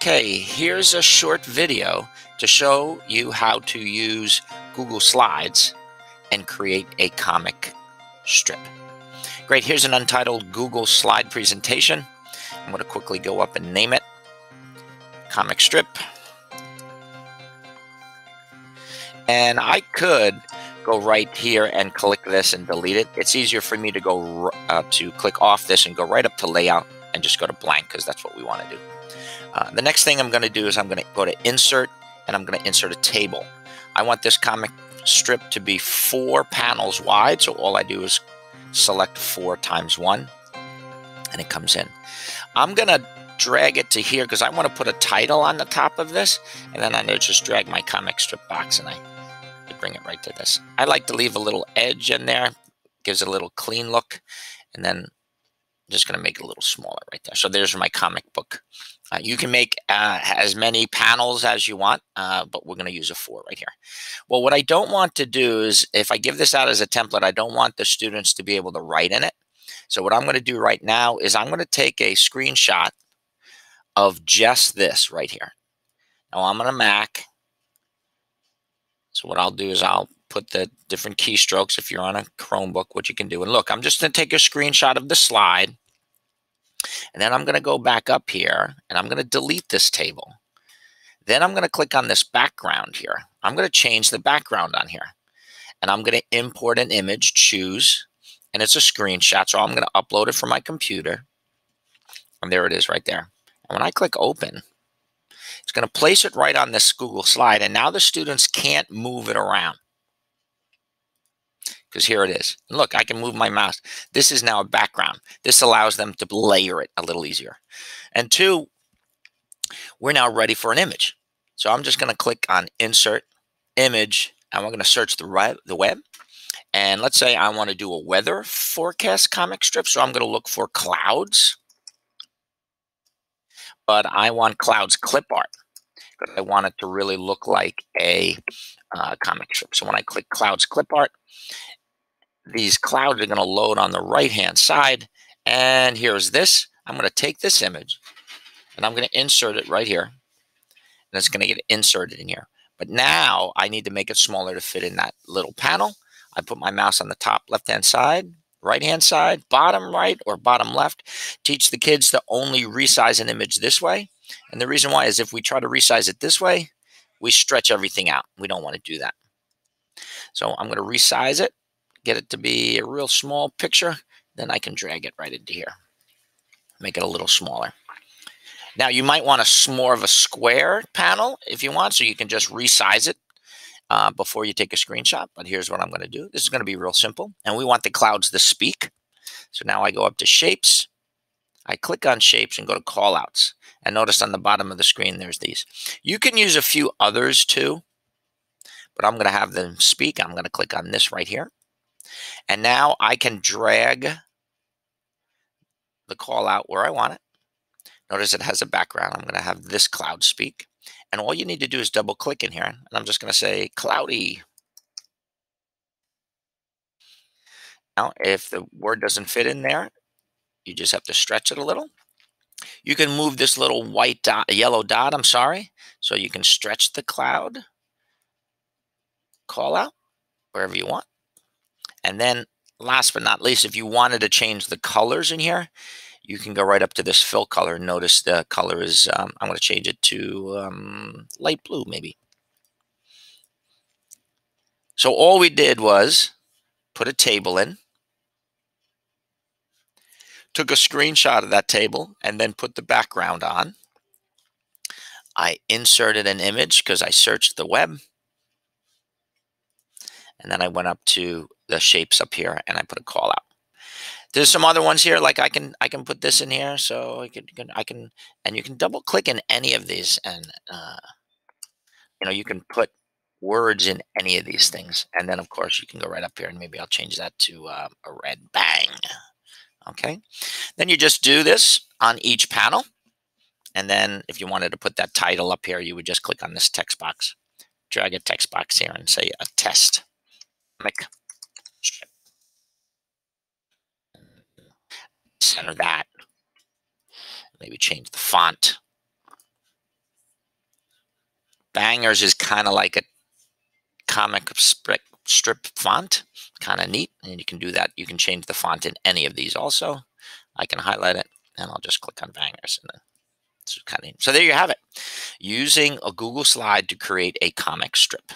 Okay, here's a short video to show you how to use Google Slides and create a comic strip. Great, here's an untitled Google slide presentation. I'm going to quickly go up and name it comic strip. And I could go right here and click this and delete it. It's easier for me to go to click off this and go right up to layout and just go to blank because that's what we want to do. The next thing I'm going to do is I'm going to go to insert and I'm going to insert a table. I want this comic strip to be 4 panels wide, so all I do is select 4 times 1 and it comes in. I'm going to drag it to here because I want to put a title on the top of this, and then I'm going to just drag my comic strip box and I bring it right to this. I like to leave a little edge in there, gives it a little clean look, and then I'm just going to make it a little smaller right there. So there's my comic book. You can make as many panels as you want, but we're going to use a 4 right here. Well, what I don't want to do is, if I give this out as a template, I don't want the students to be able to write in it. So what I'm going to do right now is I'm going to take a screenshot of just this right here. Now I'm on a Mac. So what I'll do is I'll put the different keystrokes if you're on a Chromebook, what you can do. And look, I'm just going to take a screenshot of the slide. And then I'm going to go back up here and I'm going to delete this table. Then I'm going to click on this background here. I'm going to change the background on here. And I'm going to import an image, choose, and it's a screenshot. So I'm going to upload it from my computer. And there it is right there. And when I click open, it's going to place it right on this Google slide. And now the students can't move it around, because here it is. And look, I can move my mouse. This is now a background. This allows them to layer it a little easier. And 2, we're now ready for an image. So I'm just going to click on Insert, Image, and we're going to search the web. And let's say I want to do a weather forecast comic strip. So I'm going to look for clouds. But I want clouds clip art, because I want it to really look like a comic strip. So when I click clouds clip art, these clouds are going to load on the right-hand side. And here's this. I'm going to take this image and I'm going to insert it right here. And it's going to get inserted in here. But now I need to make it smaller to fit in that little panel. I put my mouse on the top left-hand side, right-hand side, bottom right or bottom left. Teach the kids to only resize an image this way. And the reason why is if we try to resize it this way, we stretch everything out. We don't want to do that. So I'm going to resize it, get it to be a real small picture. Then I can drag it right into here. Make it a little smaller. Now you might want more of a square panel if you want, so you can just resize it before you take a screenshot. But here's what I'm going to do. This is going to be real simple. And we want the clouds to speak. So now I go up to Shapes. I click on Shapes and go to Callouts. And notice on the bottom of the screen, there's these. You can use a few others too, but I'm going to have them speak. I'm going to click on this right here. And now I can drag the call out where I want it. Notice it has a background. I'm going to have this cloud speak. And all you need to do is double click in here. And I'm just going to say cloudy. Now, if the word doesn't fit in there, you just have to stretch it a little. You can move this little white dot, yellow dot, I'm sorry. So you can stretch the cloud, call out wherever you want. And then last but not least, if you wanted to change the colors in here, you can go right up to this fill color. Notice the color is, I'm going to change it to light blue maybe. So all we did was put a table in, took a screenshot of that table, and then put the background on. I inserted an image because I searched the web. And then I went up to the shapes up here and I put a call out. There's some other ones here, like I can put this in here, so and you can double click in any of these, and you can put words in any of these things, and then of course you can go right up here and maybe I'll change that to a red bang. Okay, then you just do this on each panel, and then if you wanted to put that title up here, you would just click on this text box, drag a text box here, and say a test. Center that. Maybe change the font. Bangers is kind of like a comic strip font, kind of neat. And you can do that. You can change the font in any of these also. I can highlight it, and I'll just click on Bangers. And it's kind of neat. So there you have it. Using a Google slide to create a comic strip.